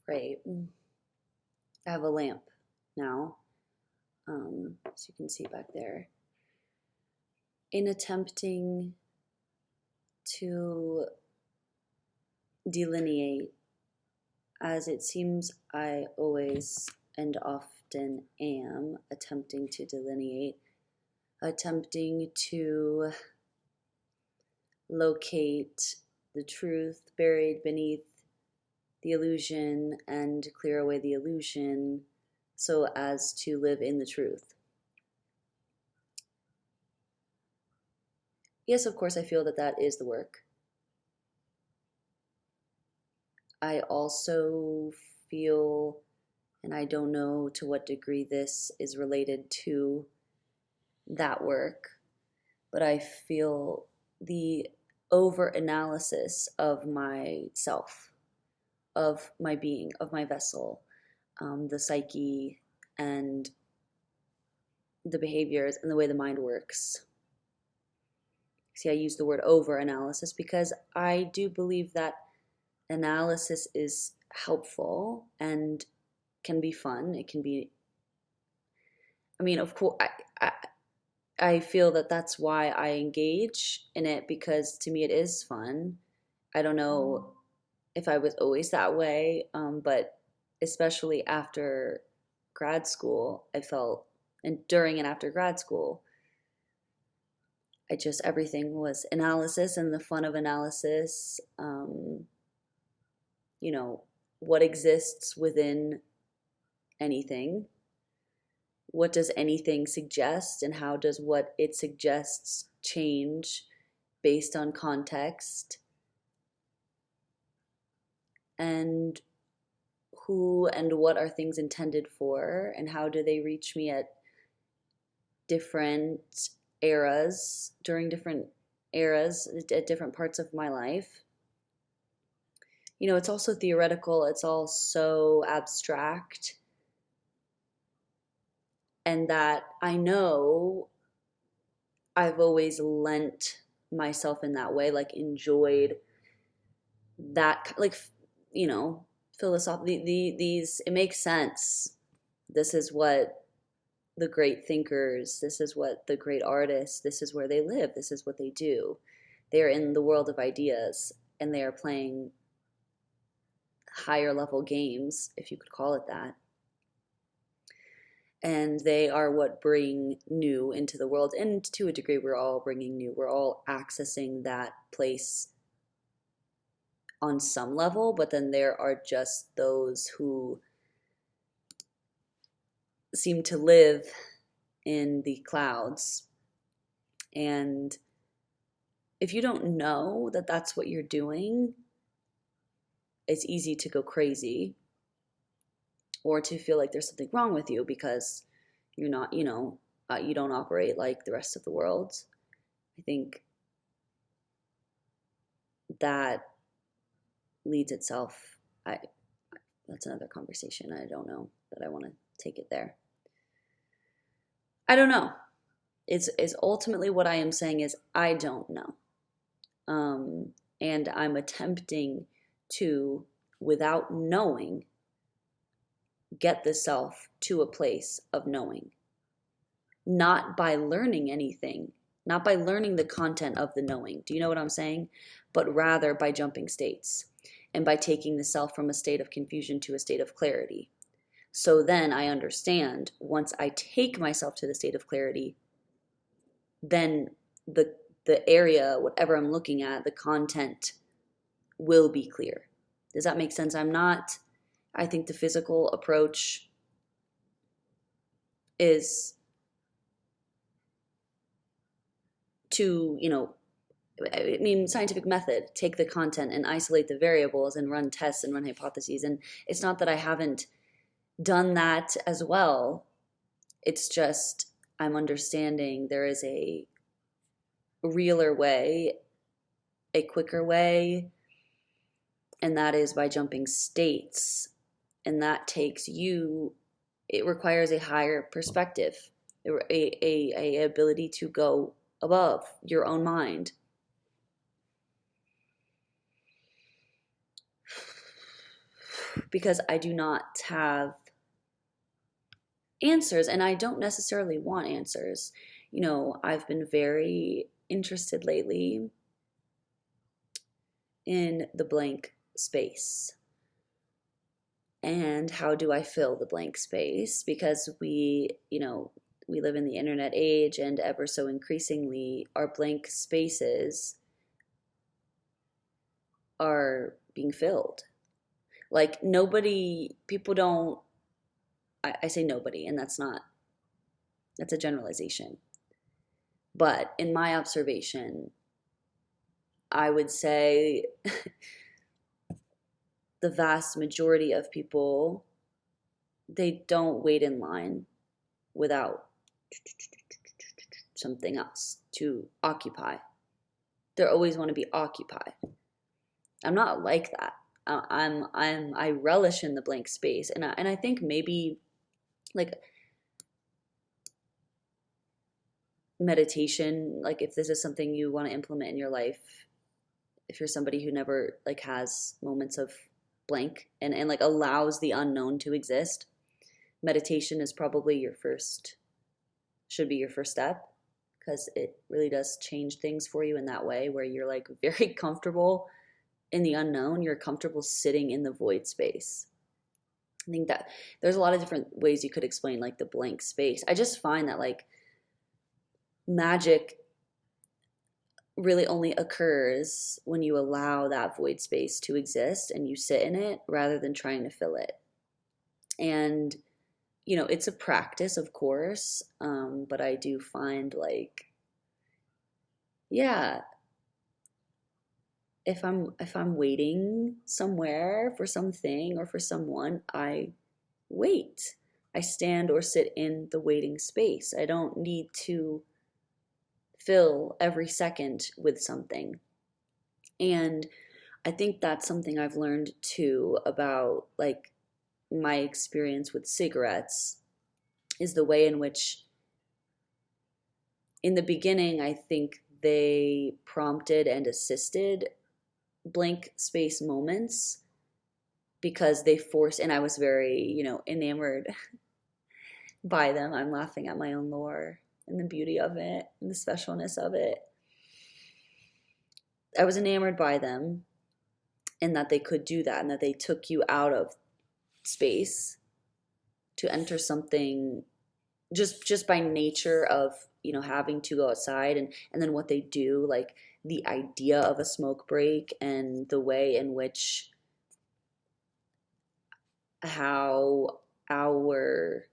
Right. I have a lamp now, as you can see back there. In attempting to delineate, as it seems I always and often am attempting to delineate, attempting to locate the truth buried beneath the illusion and clear away the illusion so as to live in the truth. Yes, of course, I feel that that is the work. I also feel, and I don't know to what degree this is related to that work, but I feel the over-analysis of myself, of my being, of my vessel, the psyche, and the behaviors and the way the mind works. See, I use the word over-analysis because I do believe that analysis is helpful and can be fun. It can be, I mean, of course, I feel that that's why I engage in it, because to me it is fun. I don't know if I was always that way, but especially after grad school, I felt, and during and after grad school, everything was analysis and the fun of analysis. You know, what exists within anything? What does anything suggest, and how does what it suggests change based on context? And who and what are things intended for, and how do they reach me at different eras, during different eras, at different parts of my life? You know, it's also theoretical, it's all so abstract, and that I know I've always lent myself in that way, like enjoyed that, like, you know, philosophy, these, it makes sense. This is what the great thinkers, this is what the great artists, this is where they live, this is what they do. They're in the world of ideas, and they are playing higher level games, if you could call it that. And they are what bring new into the world. And to a degree, we're all bringing new. We're all accessing that place on some level, but then there are just those who seem to live in the clouds. And if you don't know that that's what you're doing, it's easy to go crazy or to feel like there's something wrong with you because you're not, you don't operate like the rest of the world. I think that leads itself, that's another conversation. I don't know that I want to take it there. I don't know. It's ultimately what I am saying is I don't know. And I'm attempting to, without knowing, get the self to a place of knowing. Not by learning anything, not by learning the content of the knowing. Do you know what I'm saying? But rather by jumping states and by taking the self from a state of confusion to a state of clarity. So then I understand, once I take myself to the state of clarity, then the area, whatever I'm looking at, the content will be clear. Does that make sense? I think the physical approach is to, scientific method, take the content and isolate the variables and run tests and run hypotheses. And it's not that I haven't done that as well. It's just I'm understanding there is a realer way, a quicker way, and that is by jumping states. And that takes you, it requires a higher perspective, a ability to go above your own mind. because I do not have answers, and I don't necessarily want answers. I've been very interested lately in the blank space. And how do I fill the blank space? Because we live in the internet age, and ever so increasingly, our blank spaces are being filled. Like people don't, I say nobody, and that's a generalization. But in my observation, I would say the vast majority of people, they don't wait in line without something else to occupy. They always want to be occupied. I'm not like that. I relish in the blank space, and I think maybe like meditation, like if this is something you want to implement in your life, if you're somebody who never like has moments of blank and like allows the unknown to exist, meditation is probably should be your first step, because it really does change things for you in that way where you're like very comfortable in the unknown. You're comfortable sitting in the void space. I think that there's a lot of different ways you could explain like the blank space. I just find that like magic really only occurs when you allow that void space to exist and you sit in it rather than trying to fill it. And it's a practice, of course, but I do find like, yeah, if I'm waiting somewhere for something or for someone, I wait. I stand or sit in the waiting space. I don't need to fill every second with something. And I think that's something I've learned too about like my experience with cigarettes, is the way in which in the beginning I think they prompted and assisted blank space moments because they forced, and I was very, enamored by them. I'm laughing at my own lore and the beauty of it and the specialness of it. I was enamored by them, and that they could do that, and that they took you out of space to enter something just by nature of having to go outside, and then what they do, like the idea of a smoke break and the way in which how our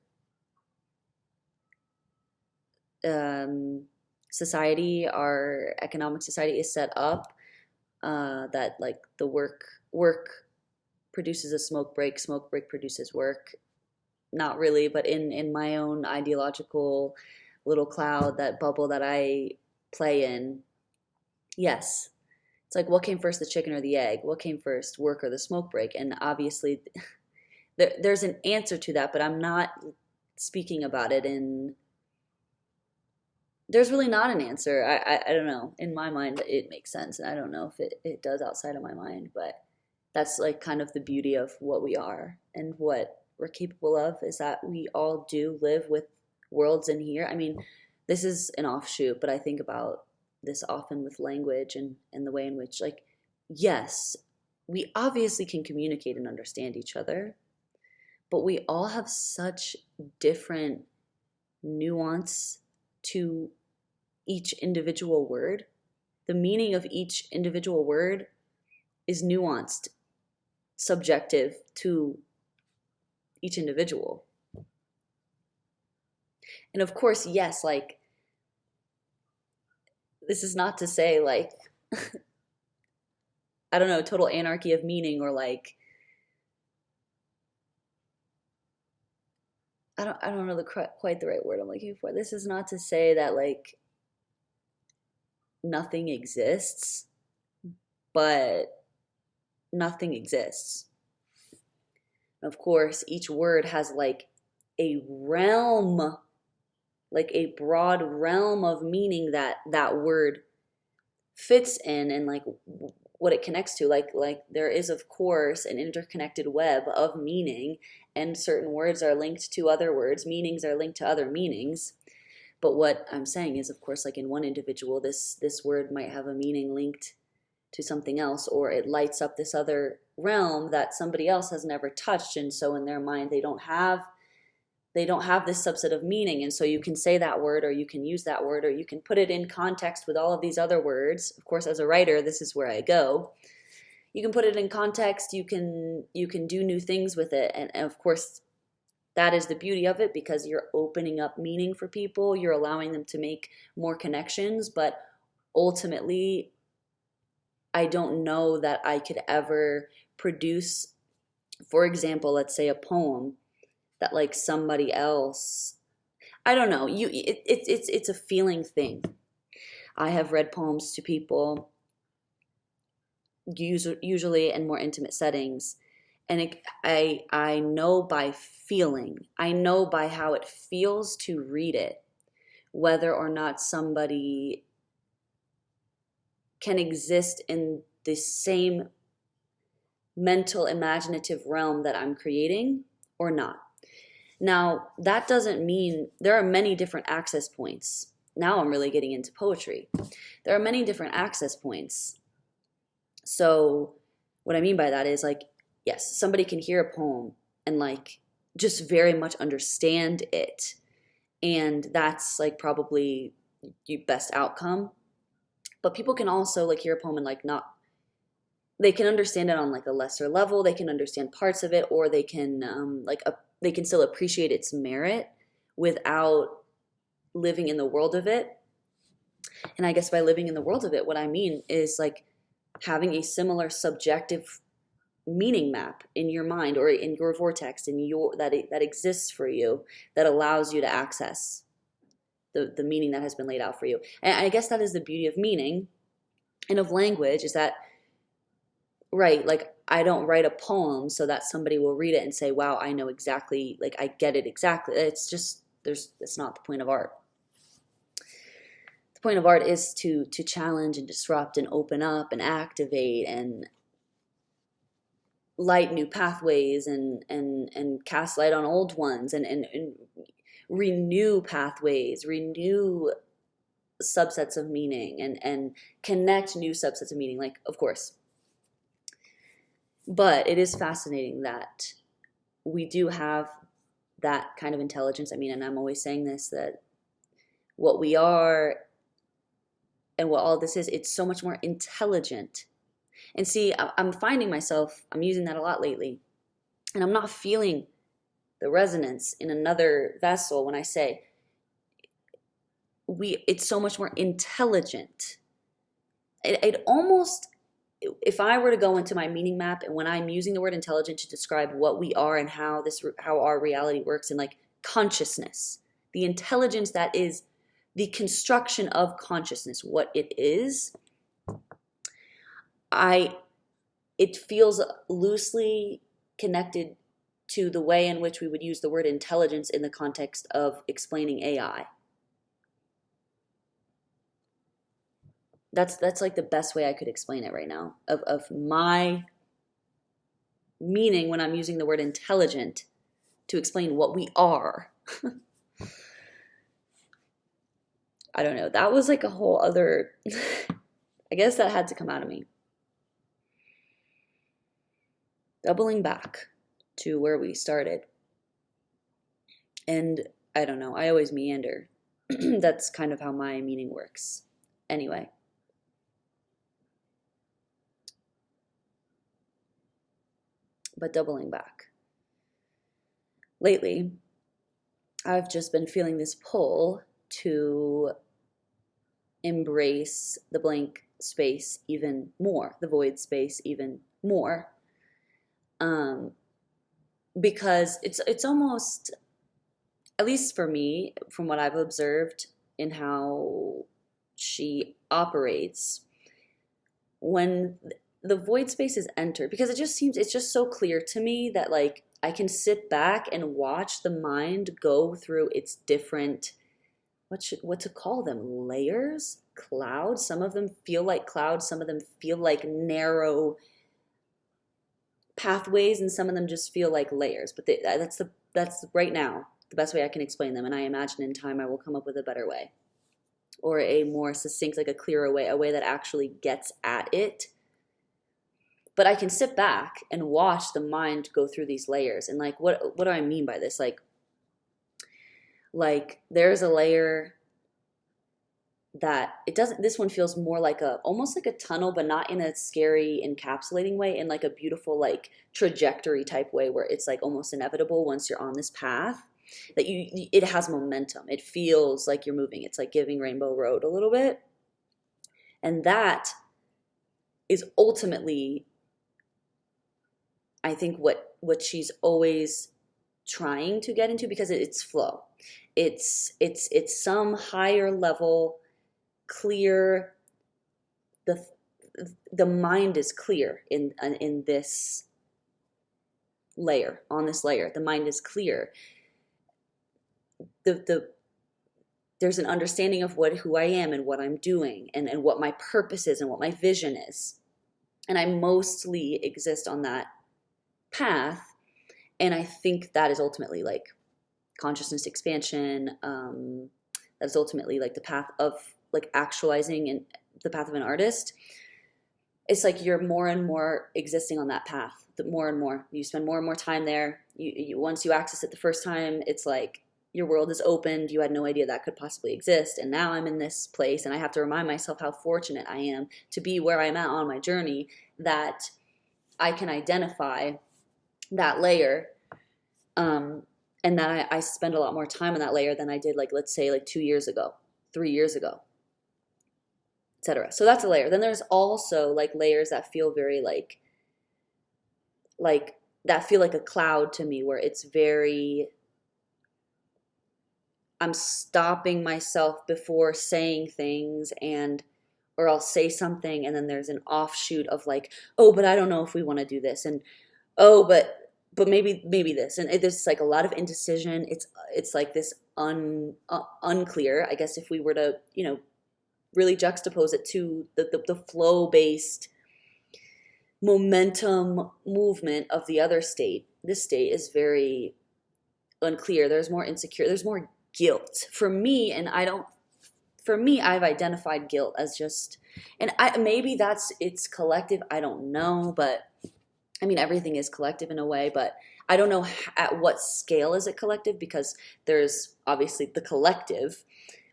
society, our economic society is set up, that like the work produces a smoke break produces work. Not really, but in my own ideological little cloud, that bubble that I play in, yes. It's like, what came first, the chicken or the egg? What came first, work or the smoke break? And obviously there's an answer to that, but I'm not speaking about it in, there's really not an answer. I don't know. In my mind, it makes sense. And I don't know if it does outside of my mind, but that's like kind of the beauty of what we are and what we're capable of, is that we all do live with worlds in here. I mean, this is an offshoot, but I think about this often with language and the way in which, like, yes, we obviously can communicate and understand each other, but we all have such different nuance to each individual word. The meaning of each individual word is nuanced, subjective to each individual. And of course, yes, like, this is not to say like I don't know, total anarchy of meaning, or like I don't know quite the right word I'm looking for. This is not to say that like nothing exists, but nothing exists. Of course, each word has like a realm, like a broad realm of meaning that that word fits in, and like what it connects to. Like there is, of course, an interconnected web of meaning, and certain words are linked to other words, meanings are linked to other meanings. But what I'm saying is, of course, like in one individual, this word might have a meaning linked to something else, or it lights up this other realm that somebody else has never touched, and so in their mind they don't have this subset of meaning. And so you can say that word, or you can use that word, or you can put it in context with all of these other words. Of course, as a writer, this is where I go. You can put it in context, you can do new things with it, and of course that is the beauty of it, because you're opening up meaning for people, you're allowing them to make more connections. But ultimately, I don't know that I could ever produce, for example, let's say a poem that like somebody else, I don't know, it's a feeling thing. I have read poems to people, usually in more intimate settings, and I know by feeling, I know by how it feels to read it, whether or not somebody can exist in the same mental imaginative realm that I'm creating or not. Now, that doesn't mean, there are many different access points. Now I'm really getting into poetry. There are many different access points. So what I mean by that is, like, yes, somebody can hear a poem and like just very much understand it. And that's like probably the best outcome. But people can also like hear a poem and like not, they can understand it on like a lesser level. They can understand parts of it, or they can they can still appreciate its merit without living in the world of it. And I guess by living in the world of it, what I mean is like having a similar subjective meaning map in your mind, or in your vortex, in your that exists for you, that allows you to access the meaning that has been laid out for you. And I guess that is the beauty of meaning and of language, is that, right, like I don't write a poem so that somebody will read it and say, wow, I know exactly, like I get it exactly. It's just, it's not the point of art. The point of art is to challenge and disrupt and open up and activate and light new pathways and cast light on old ones, and renew pathways, renew subsets of meaning, and connect new subsets of meaning, like, of course. But it is fascinating that we do have that kind of intelligence. I mean, and I'm always saying this, that what we are and what all this is, it's so much more intelligent. And see, I'm finding myself, I'm using that a lot lately, and I'm not feeling the resonance in another vessel when I say it's so much more intelligent. It almost, if I were to go into my meaning map, and when I'm using the word intelligent to describe what we are and how our reality works, in like consciousness, the intelligence that is the construction of consciousness, what it is, it feels loosely connected to the way in which we would use the word intelligence in the context of explaining AI. That's like the best way I could explain it right now, of my meaning when I'm using the word intelligent to explain what we are. I don't know. That was like a whole other, I guess that had to come out of me. Doubling back to where we started. And I don't know, I always meander. That's kind of how my meaning works. Anyway. But doubling back. Lately, I've just been feeling this pull to embrace the blank space even more, the void space even more. Because it's almost, at least for me, from what I've observed in how she operates, when the void space is entered, because it's just so clear to me that like I can sit back and watch the mind go through its different, what to call them, layers clouds. Some of them feel like clouds. Some of them feel like narrow pathways, and some of them just feel like layers. But that's right now the best way I can explain them. And I imagine in time I will come up with a better way, or a more succinct, like a clearer way, a way that actually gets at it. But I can sit back and watch the mind go through these layers. And like, what do I mean by this? Like there's a layer that it doesn't, this one feels more like almost like a tunnel, but not in a scary encapsulating way, in like a beautiful like trajectory type way, where it's like almost inevitable once you're on this path that it has momentum. It feels like you're moving. It's like giving Rainbow Road a little bit. And that is ultimately, I think, what she's always trying to get into, because it's flow. It's some higher level, clear. The mind is clear in this layer. On this layer, the mind is clear. There's an understanding of who I am and what I'm doing, and what my purpose is and what my vision is. And I mostly exist on that path. And I think that is ultimately like consciousness expansion. That is ultimately like the path of like actualizing, and the path of an artist. It's like you're more and more existing on that path. The more and more you spend more and more time there. You once you access it the first time, it's like your world is opened. You had no idea that could possibly exist. And now I'm in this place, and I have to remind myself how fortunate I am to be where I'm at on my journey, that I can identify that layer, and that I spend a lot more time on that layer than I did, like, let's say, like 2 years ago, 3 years ago, etc. So that's a layer. Then there's also like layers that feel very like that feel like a cloud to me, where it's very, I'm stopping myself before saying things, or I'll say something and then there's an offshoot of like, oh, but I don't know if we want to do this, and oh, but maybe this, and there's like a lot of indecision. It's like this unclear, I guess, if we were to really juxtapose it to the flow based momentum movement of the other state. This state is very unclear. There's more insecure. There's more guilt for me, and I've identified guilt as just, and maybe it's collective. I don't know, but I mean, everything is collective in a way, but I don't know at what scale is it collective, because there's obviously the collective,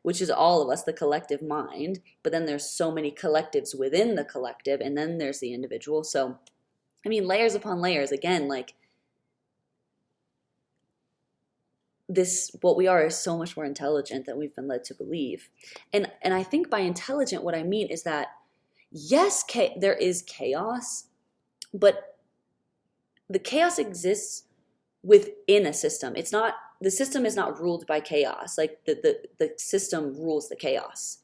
which is all of us, the collective mind, but then there's so many collectives within the collective, and then there's the individual. So, I mean, layers upon layers, again, like this, what we are is so much more intelligent than we've been led to believe. And I think by intelligent, what I mean is that, yes, there is chaos, but the chaos exists within a system. It's not, the system is not ruled by chaos. Like the system rules the chaos,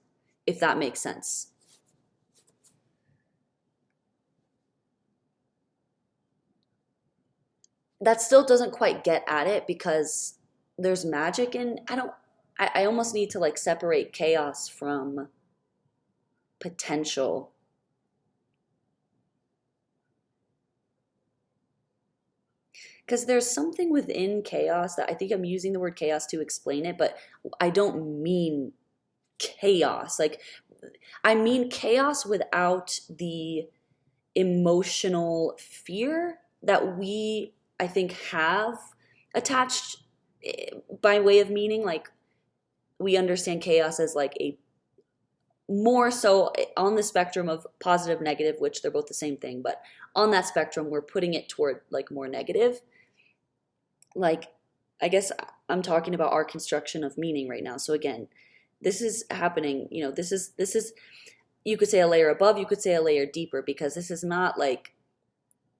if that makes sense. That still doesn't quite get at it, because there's magic in, I almost need to like separate chaos from potential. Because there's something within chaos that I think I'm using the word chaos to explain it, but I don't mean chaos. Like, I mean chaos without the emotional fear that we, I think, have attached by way of meaning. Like, we understand chaos as like a more so on the spectrum of positive, negative, which they're both the same thing, but on that spectrum, we're putting it toward like more negative. Like, I guess I'm talking about our construction of meaning right now. So again, this is happening, this is, you could say a layer above, you could say a layer deeper, because this is not like,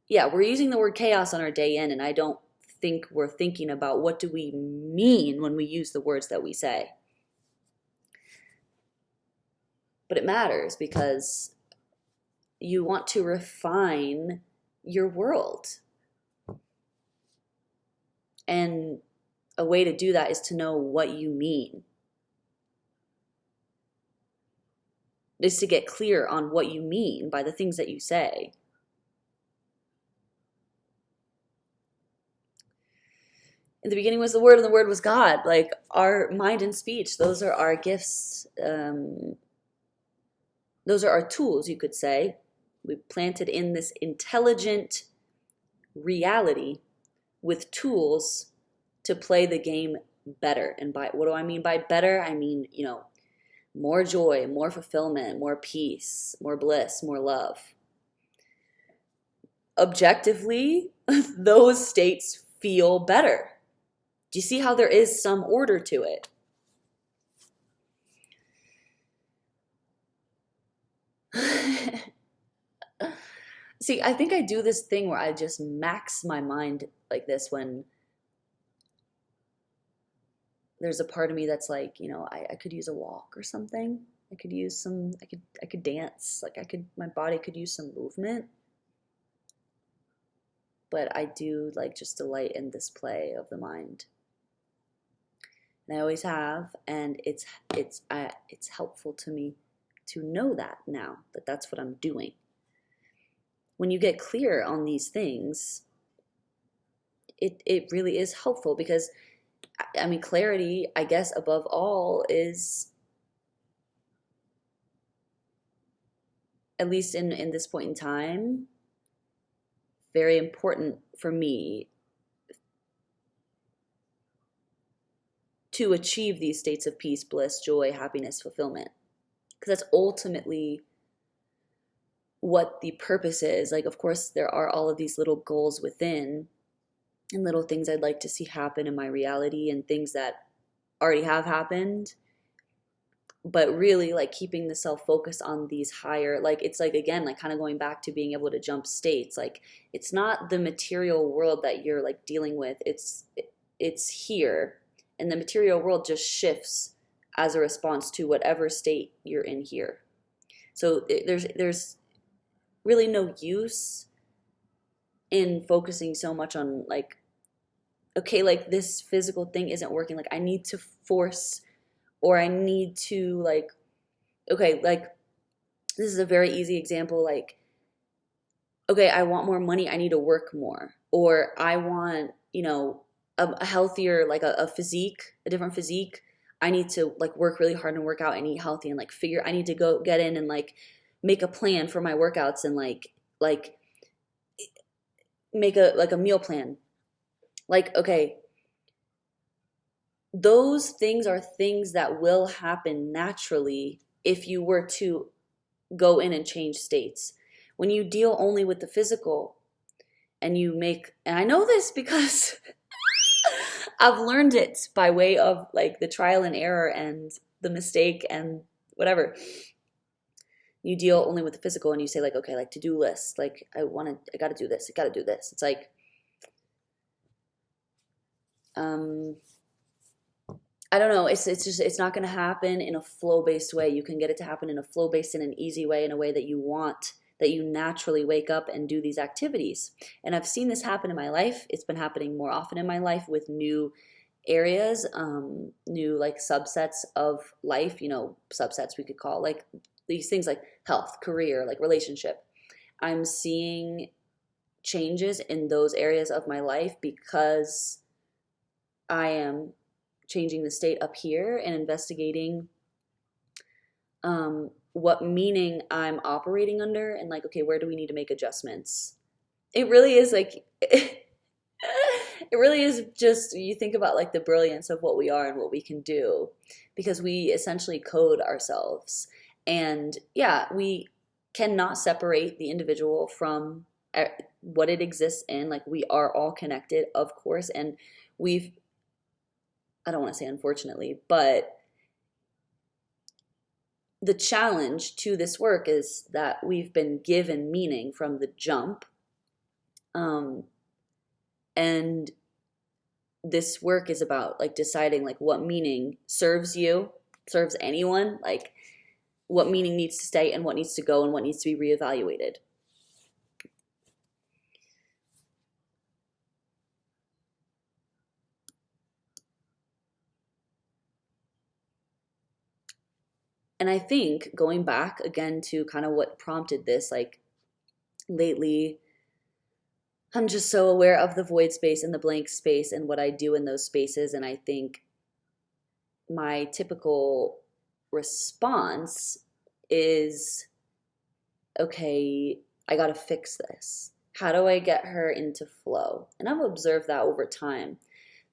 yeah, we're using the word chaos on our day in, and I don't think we're thinking about what do we mean when we use the words that we say. But it matters, because you want to refine your world. And a way to do that is to know what you mean. is to get clear on what you mean by the things that you say. In the beginning was the Word, and the Word was God. Like, our mind and speech, those are our gifts. Those are our tools, you could say. We planted in this intelligent reality with tools to play the game better. And by what do I mean by better? I mean, more joy, more fulfillment, more peace, more bliss, more love. Objectively, those states feel better. Do you see how there is some order to it? See, I think I do this thing where I just max my mind like this when there's a part of me that's like, I could use a walk or something. I could use some, I could dance. Like my body could use some movement. But I do like just delight in this play of the mind. And I always have, and it's helpful to me to know that now, that that's what I'm doing. When you get clear on these things, it really is helpful because, I mean, clarity, I guess, above all is, at least in this point in time, very important for me to achieve these states of peace, bliss, joy, happiness, fulfillment. Because that's ultimately what the purpose is. Like, of course, there are all of these little goals within and little things I'd like to see happen in my reality and things that already have happened. But really, like, keeping the self focused on these higher, like, it's like, again, like kind of going back to being able to jump states. Like, it's not the material world that you're like dealing with. It's here. And the material world just shifts as a response to whatever state you're in here. So there's really no use in focusing so much on like, okay, like this physical thing isn't working. Like I need to force, or I need to like, okay, like this is a very easy example. Like, okay, I want more money. I need to work more. Or I want, a healthier, like a physique, a different physique. I need to like work really hard and work out and eat healthy and like I need to go get in and like make a plan for my workouts and like make a meal plan. Like, okay, those things are things that will happen naturally if you were to go in and change states. When you deal only with the physical and and I know this because I've learned it by way of like the trial and error and the mistake and whatever. You deal only with the physical and you say like, okay, like to-do lists, like I got to do this, I got to do this. It's like, I don't know. It's not going to happen in a flow-based way. You can get it to happen in a flow-based, in an easy way, in a way that you want, that you naturally wake up and do these activities. And I've seen this happen in my life. It's been happening more often in my life with new areas, new like subsets of life, subsets we could call like these things like health, career, like relationship. I'm seeing changes in those areas of my life because I am changing the state up here and investigating what meaning I'm operating under and like, okay, where do we need to make adjustments? It really is like, it really is just, you think about like the brilliance of what we are and what we can do because we essentially code ourselves. And yeah, we cannot separate the individual from what it exists in. Like we are all connected, of course, and I don't want to say unfortunately, but the challenge to this work is that we've been given meaning from the jump. And this work is about like deciding like what meaning serves you, serves anyone, like what meaning needs to stay and what needs to go and what needs to be reevaluated. And I think going back again to kind of what prompted this, like lately, I'm just so aware of the void space and the blank space and what I do in those spaces. And I think my typical response is, okay, I got to fix this. How do I get her into flow? And I've observed that over time,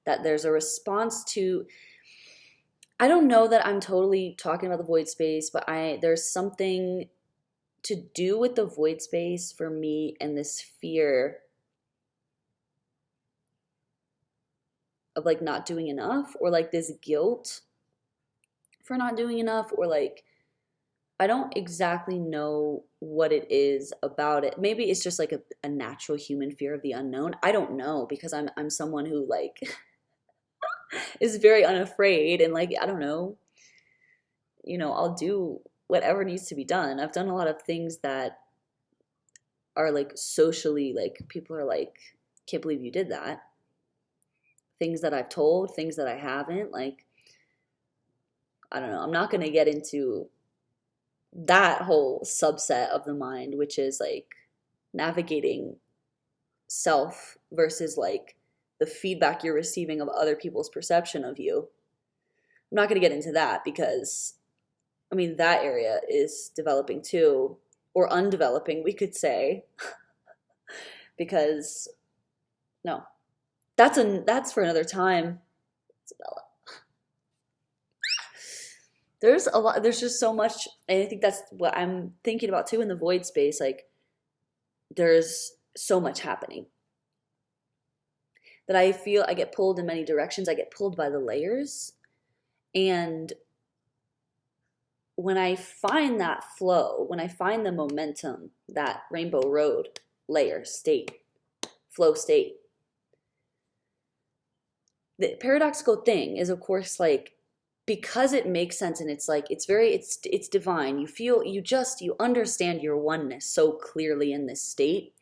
that there's a response to, I don't know that I'm totally talking about the void space, but there's something to do with the void space for me and this fear of like not doing enough, or like this guilt for not doing enough, or like I don't exactly know what it is about it. Maybe it's just like a natural human fear of the unknown. I don't know, because I'm someone who like is very unafraid, and like I don't know, I'll do whatever needs to be done. I've done a lot of things that are like socially, like people are like, can't believe you did that. Things that I've told, things that I haven't, like I don't know. I'm not going to get into that whole subset of the mind, which is like navigating self versus like the feedback you're receiving of other people's perception of you. I'm not going to get into that, because I mean that area is developing too, or undeveloping, we could say. Because no, that's for another time. There's a lot, there's just so much, and I think that's what I'm thinking about too in the void space. Like there's so much happening that I feel I get pulled in many directions. I get pulled by the layers. And when I find that flow, when I find the momentum, that rainbow road, layer, state, flow state, the paradoxical thing is, of course, like, because it makes sense, and it's like it's divine. You understand your oneness so clearly in this state,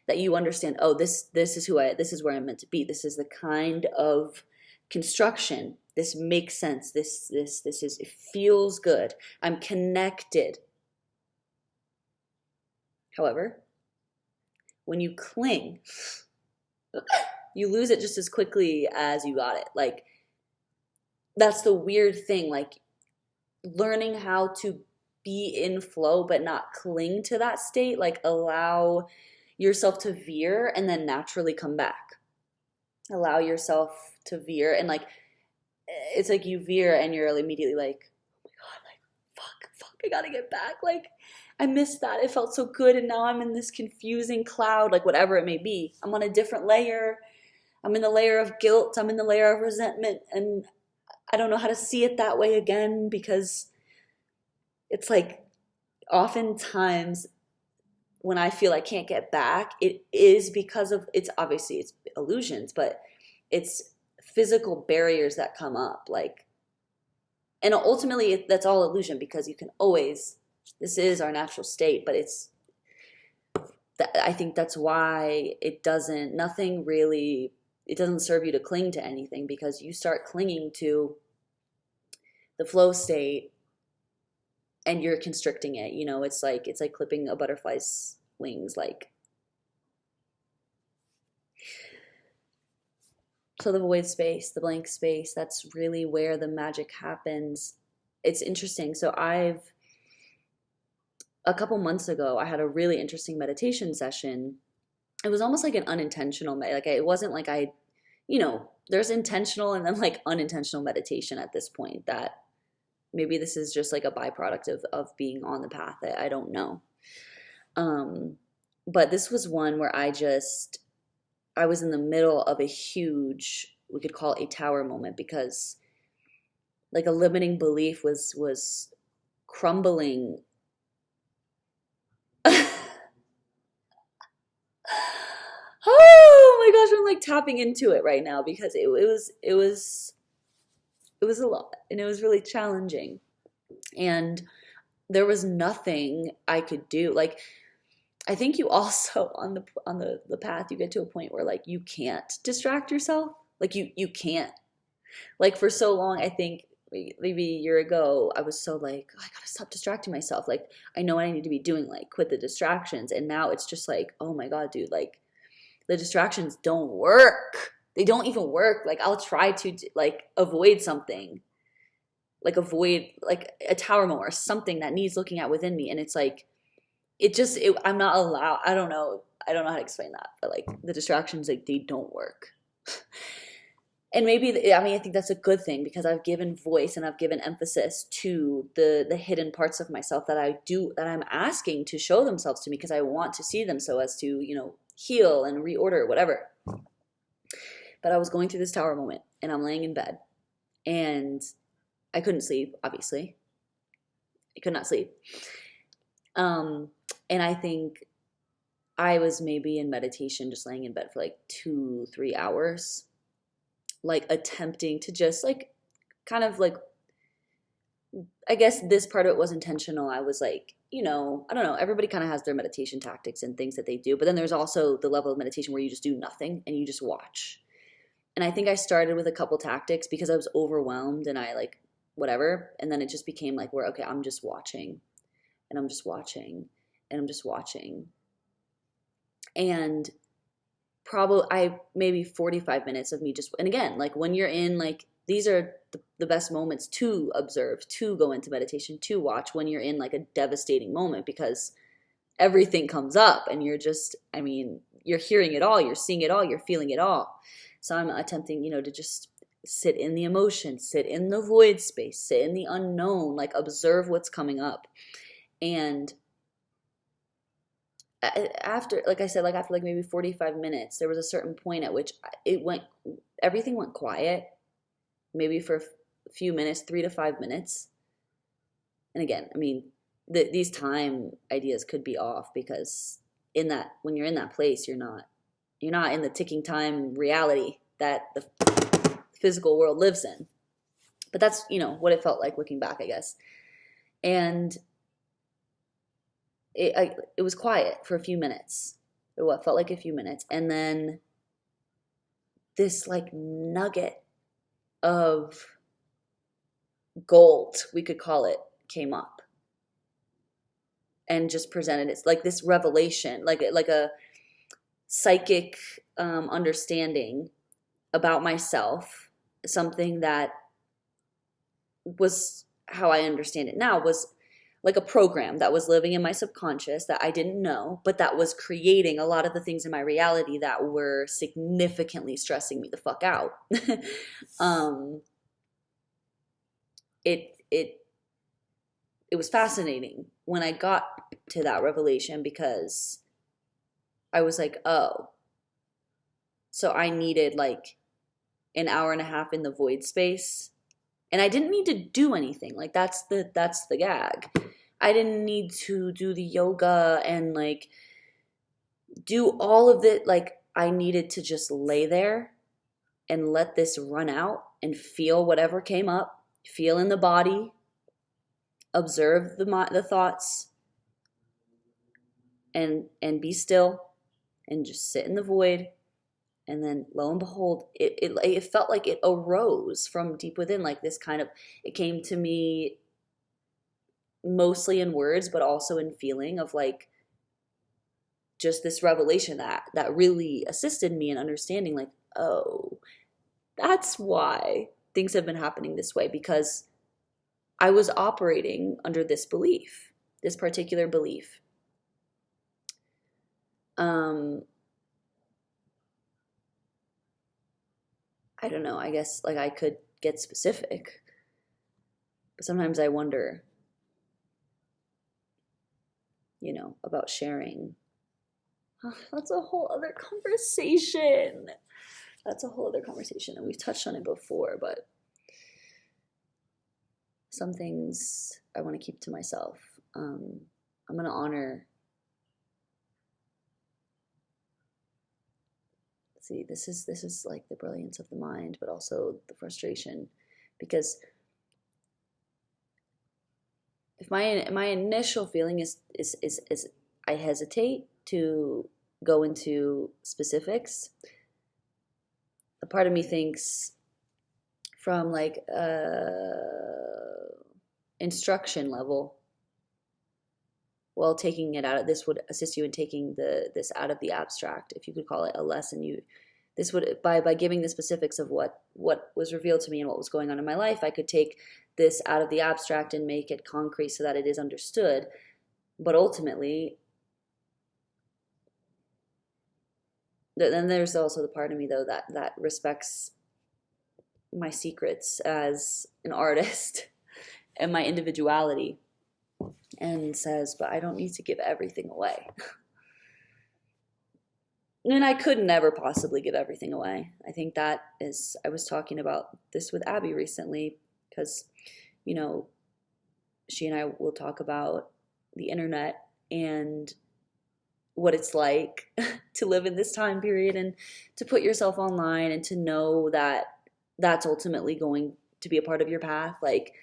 that you understand, oh, this is this is where I'm meant to be. This is the kind of construction. This makes sense. This is, it feels good. I'm connected. However, when you cling, you lose it just as quickly as you got it. Like that's the weird thing. Like learning how to be in flow but not cling to that state, like allow yourself to veer and then naturally come back. Allow yourself to veer, and like it's like you veer and you're immediately like, oh my god, like fuck, I gotta get back. Like I missed that. It felt so good, and now I'm in this confusing cloud, like whatever it may be. I'm on a different layer. I'm in the layer of guilt. I'm in the layer of resentment, and I don't know how to see it that way again, because it's like oftentimes when I feel I can't get back, it is because of, it's obviously it's illusions, but it's physical barriers that come up. Like, and ultimately that's all illusion, because you can always, this is our natural state, but it's, I think that's why it doesn't serve you to cling to anything, because you start clinging to the flow state and you're constricting it. It's like clipping a butterfly's wings. Like, so the void space, the blank space, that's really where the magic happens. It's interesting. So a couple months ago, I had a really interesting meditation session. It was almost like an unintentional, like it wasn't like there's intentional and then like unintentional meditation at this point, that maybe this is just like a byproduct of being on the path. I don't know. But this was one where I was in the middle of a huge, we could call it a tower moment, because like a limiting belief was crumbling. Oh my gosh, I'm like tapping into it right now, because it was a lot, and it was really challenging, and there was nothing I could do. Like I think you also on the path, you get to a point where like you can't distract yourself. Like you can't. Like for so long, I think maybe a year ago, I was so like, oh, I gotta stop distracting myself. Like, I know what I need to be doing, like, quit the distractions. And now it's just like, oh my God, dude, like, the distractions don't work. They don't even work. Like, I'll try to, like, avoid something, like, avoid, like, a tower moment or something that needs looking at within me. And it's like, I'm not allowed. I don't know. I don't know how to explain that, but like, the distractions, like, they don't work. And maybe, I mean, I think that's a good thing because I've given voice and I've given emphasis to the hidden parts of myself that I'm asking to show themselves to me because I want to see them so as to, heal and reorder, whatever. But I was going through this tower moment and I'm laying in bed and I couldn't sleep, obviously. I could not sleep. And I think I was maybe in meditation, just laying in bed for like 2-3 hours, like attempting to just like kind of like, I guess this part of it was intentional. I was like, I don't know, everybody kind of has their meditation tactics and things that they do, but then there's also the level of meditation where you just do nothing and you just watch. And I think I started with a couple tactics because I was overwhelmed and I like whatever, and then it just became like where, okay, I'm just watching and I'm just watching and I'm just watching. And probably maybe 45 minutes of me just, and again, like when you're in, like, these are the best moments to observe, to go into meditation, to watch when you're in like a devastating moment because everything comes up and you're just, I mean, you're hearing it all, you're seeing it all, you're feeling it all. So I'm attempting, to just sit in the emotion, sit in the void space, sit in the unknown, like observe what's coming up. And after, like I said, like after like maybe 45 minutes, there was a certain point at which everything went quiet, maybe for a few minutes, 3 to 5 minutes. And again, I mean, these time ideas could be off because when you're in that place, you're not in the ticking time reality that the physical world lives in. But that's, what it felt like looking back, I guess. And it was quiet for a few minutes. What felt like a few minutes. And then this like nugget of gold, we could call it, came up and just presented. It's like this revelation, like a psychic understanding about myself, something that was, how I understand it now, was like a program that was living in my subconscious that I didn't know, but that was creating a lot of the things in my reality that were significantly stressing me the fuck out. It was fascinating when I got to that revelation because I was like, oh, so I needed like an hour and a half in the void space. And I didn't need to do anything. Like that's the gag. I didn't need to do the yoga and like do all of it. Like I needed to just lay there and let this run out and feel whatever came up, feel in the body, observe the thoughts, and be still and just sit in the void. And then lo and behold, it felt like it arose from deep within, like this kind of, it came to me mostly in words, but also in feeling of like just this revelation that really assisted me in understanding like, oh, that's why things have been happening this way, because I was operating under this belief, this particular belief. I don't know, I guess like I could get specific, but sometimes I wonder, about sharing. That's a whole other conversation. And we've touched on it before, but some things I want to keep to myself. I'm going to honor. See, this is like the brilliance of the mind, but also the frustration, because if my initial feeling is I hesitate to go into specifics. A part of me thinks from like instruction level, well, taking it out of this would assist you in taking this out of the abstract, if you could call it a lesson. This would, by giving the specifics of what was revealed to me and what was going on in my life, I could take this out of the abstract and make it concrete so that it is understood. But ultimately, then there's also the part of me though that respects my secrets as an artist and my individuality, and says, but I don't need to give everything away. And I could never possibly give everything away. I think that is, I was talking about this with Abby recently, because, you know, she and I will talk about the internet and what it's like to live in this time period and to put yourself online and to know that that's ultimately going to be a part of your path. Like,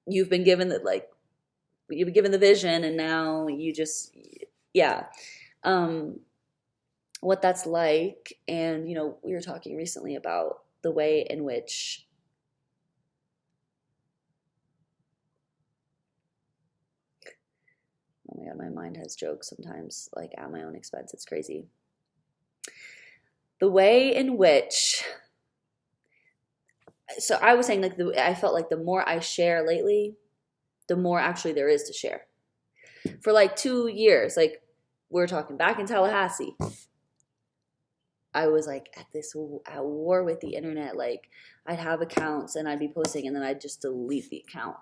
you've been given the, like, you've been given the vision, and now you just, yeah. What that's like. And, you know, we were talking recently about the way in which oh my God, my mind has jokes sometimes, like at my own expense. It's crazy. The way in which, so I was saying, like, I felt like the more I share lately, the more actually there is to share. For like 2 years, like, we're talking back in Tallahassee, I was like at war with the internet. Like, I'd have accounts and I'd be posting and then I'd just delete the account.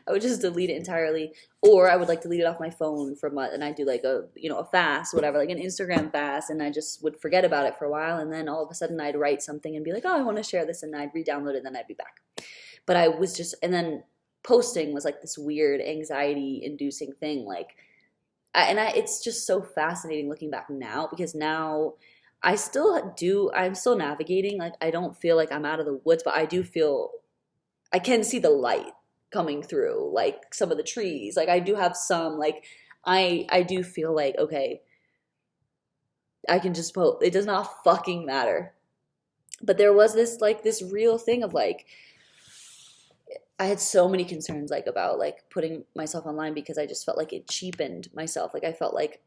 I would just delete it entirely, or I would like delete it off my phone and I'd do like a fast, whatever, like an Instagram fast, and I just would forget about it for a while, and then all of a sudden I'd write something and be like, oh, I want to share this, and I'd re-download it, and then I'd be back. But I was just, and then posting was like this weird anxiety-inducing thing, like. It's just so fascinating looking back now, because now I'm still navigating. Like, I don't feel like I'm out of the woods, but I do feel I can see the light coming through, like some of the trees. Like, I do have some, like, I do feel like, okay, I can just post. It does not fucking matter. But there was this real thing of like, I had so many concerns, like, about like putting myself online, because I just felt like it cheapened myself. Like, I felt like,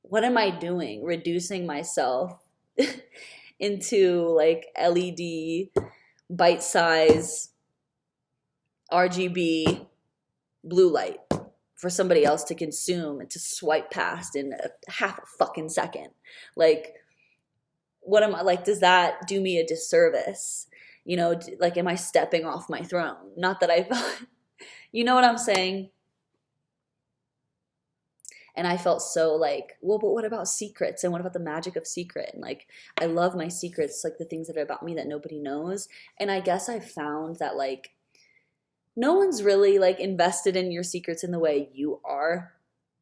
what am I doing? Reducing myself into like LED, bite size, RGB blue light for somebody else to consume and to swipe past in half a fucking second. Like, what am I, like, does that do me a disservice? You know, like, am I stepping off my throne? Not that you know what I'm saying? And I felt so like, well, but what about secrets? And what about the magic of secret? And like, I love my secrets, like the things that are about me that nobody knows. And I guess I found that, like, no one's really like invested in your secrets in the way you are.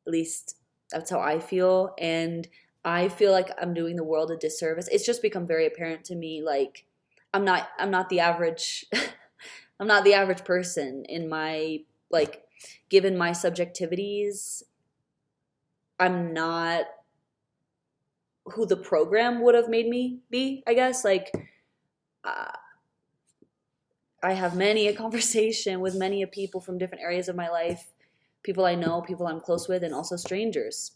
At least that's how I feel. And I feel like I'm doing the world a disservice. It's just become very apparent to me, like, I'm not the average I'm not the average person in my, like, given my subjectivities. I'm not who the program would have made me be, I guess. Like, I have many a conversation with many a people from different areas of my life, people I know, people I'm close with, and also strangers.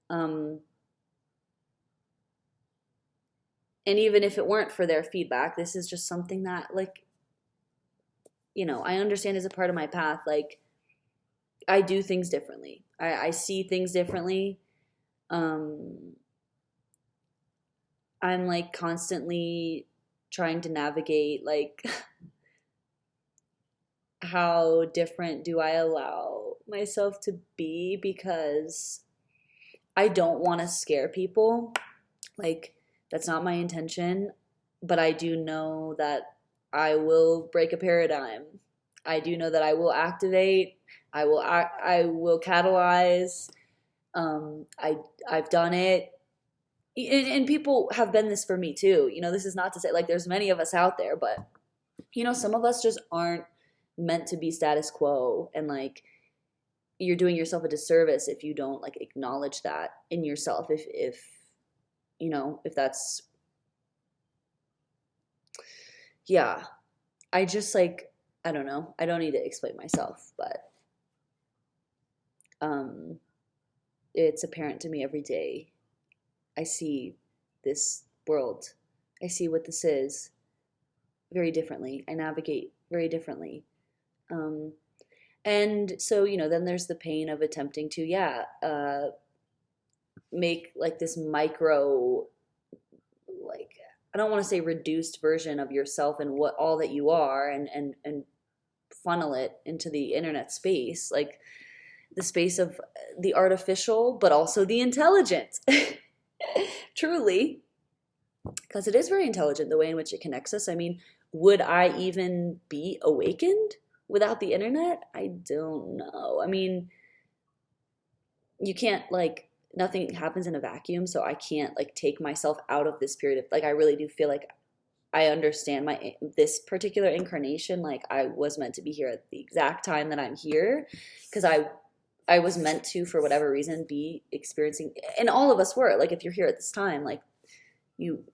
And even if it weren't for their feedback, this is just something that, like, I understand as a part of my path. Like, I do things differently. I see things differently. I'm like constantly trying to navigate, like, how different do I allow myself to be, because I don't want to scare people. Like, that's not my intention, but I do know that I will break a paradigm. I do know that I will activate. I will catalyze. I've done it, and people have been this for me too. This is not to say, like, there's many of us out there, but some of us just aren't meant to be status quo, and like, you're doing yourself a disservice if you don't, like, acknowledge that in yourself. If that's yeah, I just like, I don't know. I don't need to explain myself, but um, it's apparent to me every day. I see this world. I see what this is very differently. I navigate very differently. Um, and so, then there's the pain of attempting to, yeah, make like this micro, like, I don't want to say reduced version of yourself and what all that you are, and funnel it into the internet space, like the space of the artificial, but also the intelligent. Truly, because it is very intelligent the way in which it connects us. I mean, would I even be awakened without the internet? I don't know. I mean, you can't like, nothing happens in a vacuum, so I can't like take myself out of this period of, like, I really do feel like I understand my this particular incarnation, like I was meant to be here at the exact time that I'm here, because I was meant to, for whatever reason, be experiencing, and all of us were, like, if you're here at this time, like you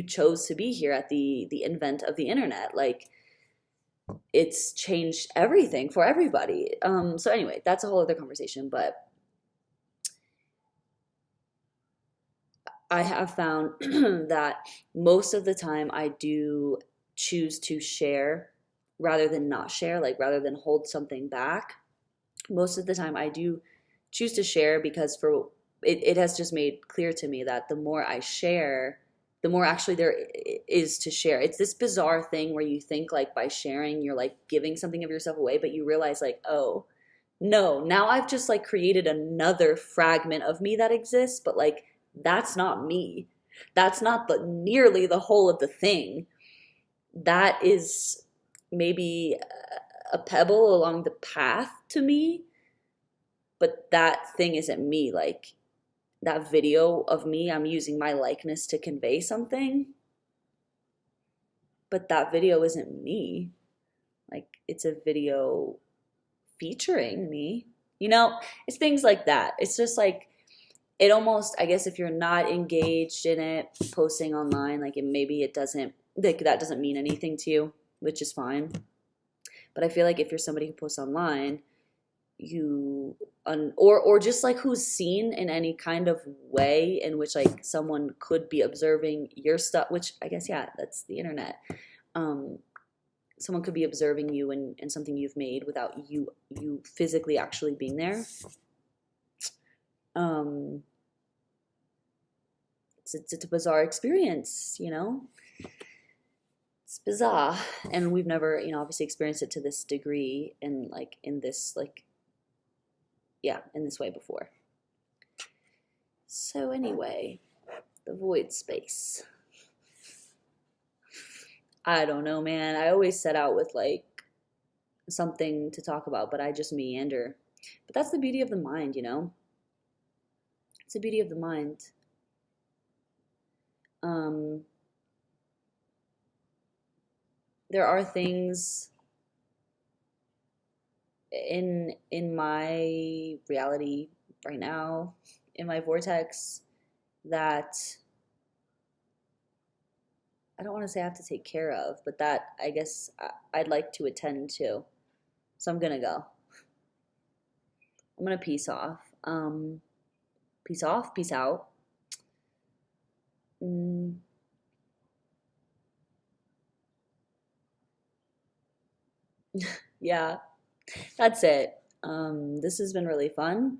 chose to be here at the invent of the internet. Like, it's changed everything for everybody. So anyway, that's a whole other conversation, but I have found that most of the time I do choose to share rather than not share, like rather than hold something back. Most of the time I do choose to share, because it has just made clear to me that the more I share, the more actually there is to share. It's this bizarre thing where you think like by sharing you're like giving something of yourself away, but you realize like, oh, no, now I've just like created another fragment of me that exists, but like that's not me. That's not nearly the whole of the thing. That is maybe a pebble along the path to me, but that thing isn't me. Like, that video of me, I'm using my likeness to convey something, but that video isn't me. Like, it's a video featuring me. It's things like that. It's just like, it almost, I guess if you're not engaged in it, posting online, like maybe it doesn't, like that doesn't mean anything to you, which is fine. But I feel like if you're somebody who posts online, or just like who's seen in any kind of way in which like someone could be observing your stuff, which I guess, yeah, that's the internet. Someone could be observing you and something you've made without you physically actually being there. It's a bizarre experience, It's bizarre, and we've never, obviously experienced it to this degree, and like in this, like, yeah, in this way before. So anyway, the void space. I don't know, man. I always set out with like something to talk about, but I just meander. But that's the beauty of the mind, It's the beauty of the mind. There are things in my reality right now, in my vortex, that I don't want to say I have to take care of, but that I guess I'd like to attend to. So I'm gonna go. I'm gonna peace off. Peace off, peace out. Mm, yeah, that's it. This has been really fun.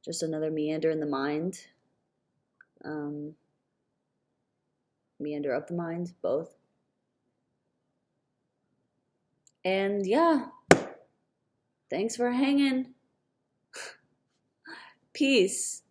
Just another meander in the mind. Um, Meander of the mind, both. And yeah, thanks for hanging. Peace.